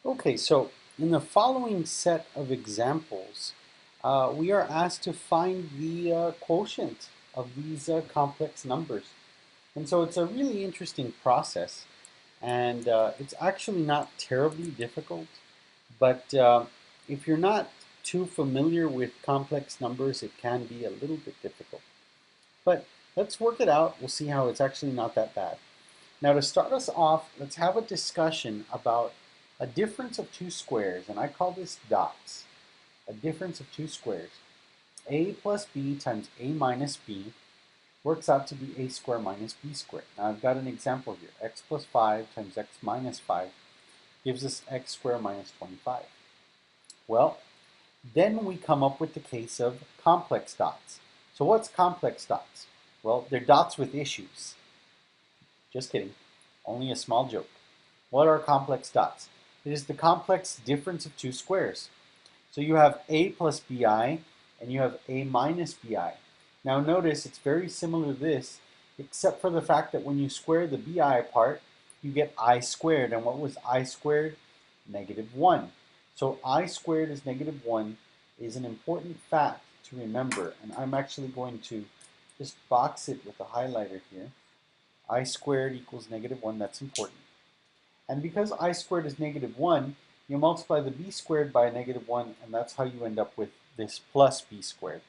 Okay, so in the following set of examples, we are asked to find the quotient of these complex numbers. And so it's a really interesting process, and it's actually not terribly difficult, but if you're not too familiar with complex numbers, it can be a little bit difficult. But let's work it out. We'll see how it's actually not that bad. Now to start us off, let's have a discussion about a difference of two squares, and I call this dots. A difference of two squares. A plus b times a minus b works out to be a squared minus b squared. Now I've got an example here. X plus 5 times x minus 5 gives us x squared minus 25. Well, then we come up with the case of complex dots. So what's complex dots? Well, they're dots with issues. Just kidding. Only a small joke. What are complex dots? It is the complex difference of two squares. So you have a plus bi and you have a minus bi. Now notice it's very similar to this, except for the fact that when you square the bi part, you get I squared. And what was I squared? Negative 1. So I squared is negative 1 is an important fact to remember. And I'm actually going to just box it with a highlighter here. I squared equals negative 1, that's important. And because I squared is negative 1, you multiply the b squared by negative 1, and that's how you end up with this plus b squared.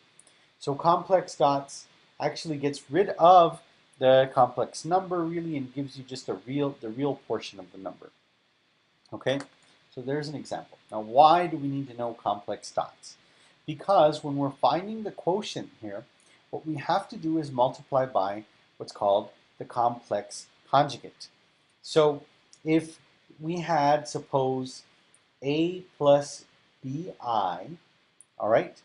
So complex dots actually gets rid of the complex number really and gives you just the real portion of the number. Okay, so there's an example. Now why do we need to know complex dots? Because when we're finding the quotient here, what we have to do is multiply by what's called the complex conjugate. So if we had, suppose, a plus bi, all right,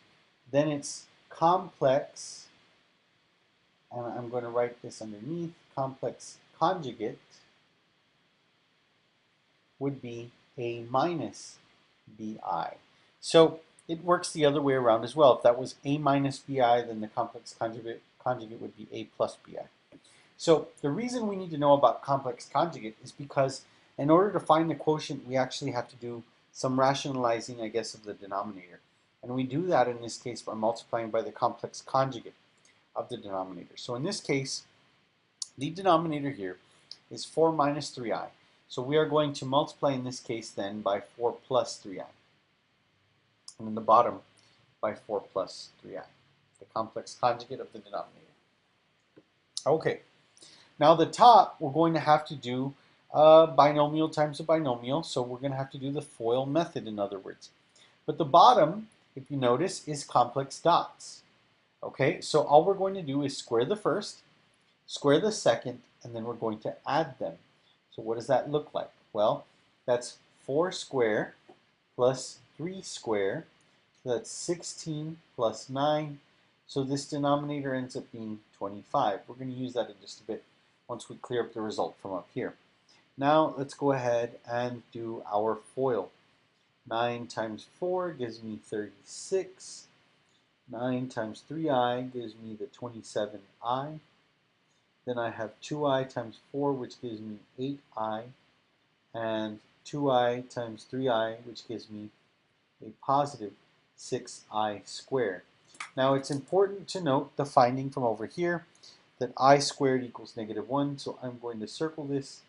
then it's complex, and I'm going to write this underneath, complex conjugate would be a minus bi. So it works the other way around as well. If that was a minus bi, then the complex conjugate would be a plus bi. So the reason we need to know about complex conjugate is because in order to find the quotient, we actually have to do some rationalizing, I guess, of the denominator. And we do that in this case by multiplying by the complex conjugate of the denominator. So in this case, the denominator here is 4 minus 3i. So we are going to multiply in this case then by 4 plus 3i. And in the bottom by 4 plus 3i, the complex conjugate of the denominator. Okay, now the top we're going to have to do binomial times a binomial, so we're going to have to do the FOIL method, in other words. But the bottom, if you notice, is complex dots. Okay, so all we're going to do is square the first, square the second, and then we're going to add them. So what does that look like? Well, that's 4 square plus 3 square, so that's 16 plus 9. So this denominator ends up being 25. We're going to use that in just a bit once we clear up the result from up here. Now let's go ahead and do our FOIL. 9 times 4 gives me 36. 9 times 3i gives me the 27i. Then I have 2i times 4, which gives me 8i. And 2i times 3i, which gives me a positive 6i squared. Now it's important to note the finding from over here that I squared equals negative 1. So I'm going to circle this.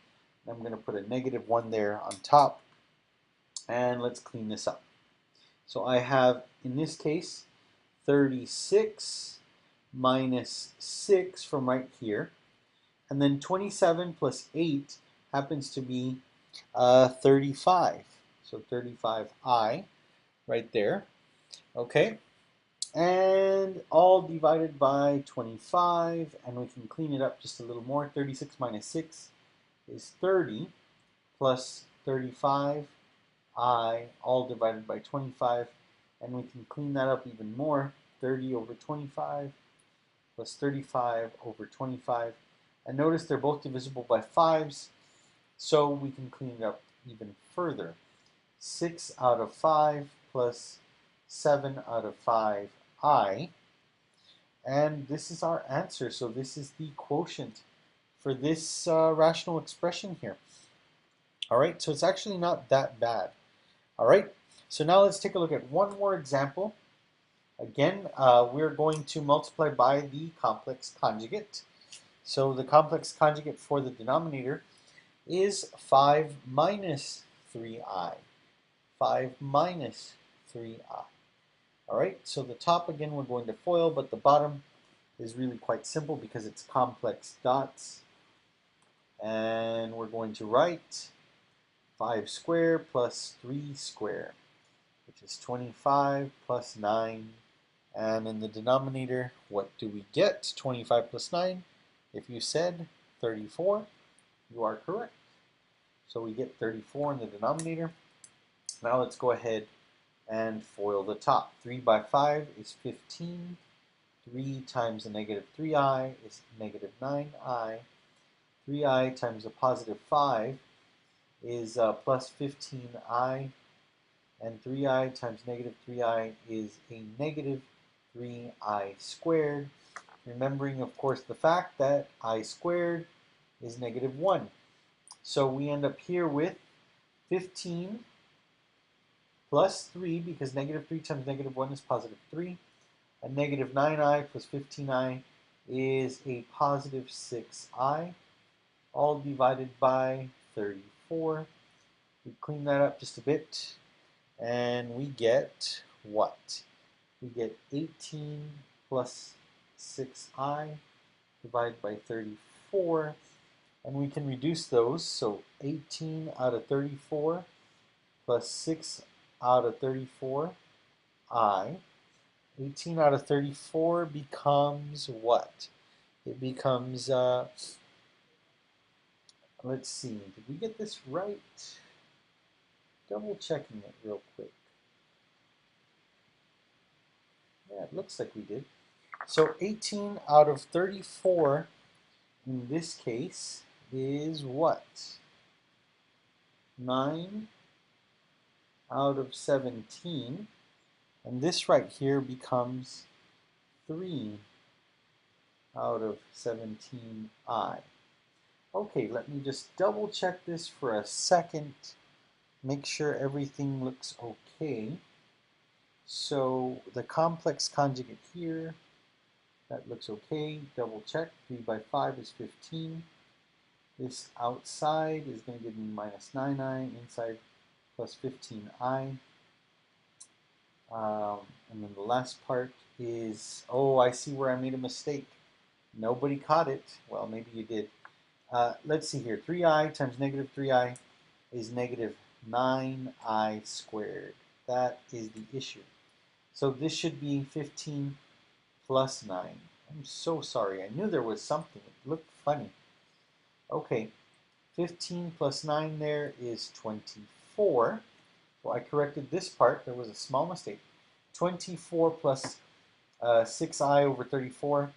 I'm going to put a negative 1 there on top. And let's clean this up. So I have, in this case, 36 minus 6 from right here. And then 27 plus 8 happens to be 35. So 35i right there. Okay. And all divided by 25. And we can clean it up just a little more. 36 minus 6 is 30 plus 35i all divided by 25. And we can clean that up even more. 30 over 25 plus 35 over 25. And notice they're both divisible by 5s, so we can clean it up even further. 6 out of 5 plus 7 out of 5i. And this is our answer. So this is the quotient for this rational expression here. All right, so it's actually not that bad. All right, so now let's take a look at one more example. Again, we're going to multiply by the complex conjugate. So the complex conjugate for the denominator is 5 minus 3i. 5 minus 3i. All right, so the top, again, we're going to FOIL, but the bottom is really quite simple because it's complex dots. And we're going to write 5 squared plus 3 squared, which is 25 plus 9. And in the denominator, what do we get? 25 plus 9. If you said 34, you are correct. So we get 34 in the denominator. Now let's go ahead and FOIL the top. 3 by 5 is 15. 3 times a negative 3i is negative 9i. 3i times a positive 5 is plus 15i. And 3i times negative 3i is a negative 3i squared. Remembering, of course, the fact that I squared is negative 1. So we end up here with 15 plus 3, because negative 3 times negative 1 is positive 3. And negative 9i plus 15i is a positive 6i, all divided by 34. We clean that up just a bit, and we get what? We get 18 plus 6i divided by 34, and we can reduce those. So 18 out of 34 plus 6 out of 34 I. 18 out of 34 becomes what? It becomes, let's see, did we get this right? Double checking it real quick. Yeah, it looks like we did. So 18 out of 34 in this case is what? 9 out of 17. And this right here becomes 3 out of 17i. Okay, let me just double check this for a second. Make sure everything looks okay. So the complex conjugate here, that looks okay. Double check. 3 by 5 is 15. This outside is going to give me minus 9i. Inside plus 15i. And then the last part is, oh, I see where I made a mistake. Nobody caught it. Well, maybe you did. Let's see here. 3i times negative 3i is negative 9i squared. That is the issue. So this should be 15 plus 9. I'm so sorry. I knew there was something. It looked funny. Okay. 15 plus 9 there is 24. So I corrected this part. There was a small mistake. 24 plus 6i over 34.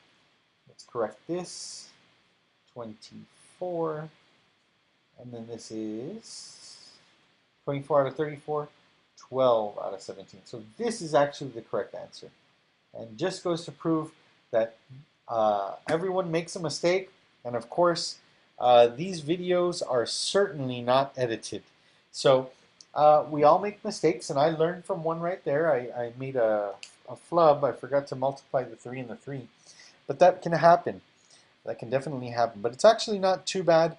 Let's correct this. 24. And then this is 24 out of 34. 12 out of 17. So this is actually the correct answer. And just goes to prove that everyone makes a mistake. And of course, these videos are certainly not edited. So we all make mistakes, and I learned from one right there. I made a flub. I forgot to multiply the 3 and the 3. But that can happen. That can definitely happen. But it's actually not too bad.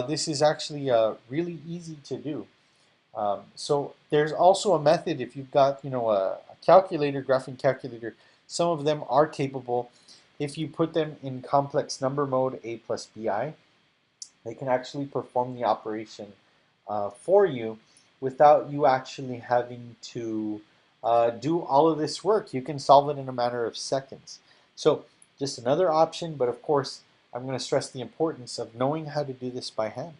This is actually really easy to do. So there's also a method if you've got, a calculator, graphing calculator. Some of them are capable. If you put them in complex number mode, a plus bi, they can actually perform the operation for you without you actually having to do all of this work. You can solve it in a matter of seconds. So just another option, but of course, I'm going to stress the importance of knowing how to do this by hand.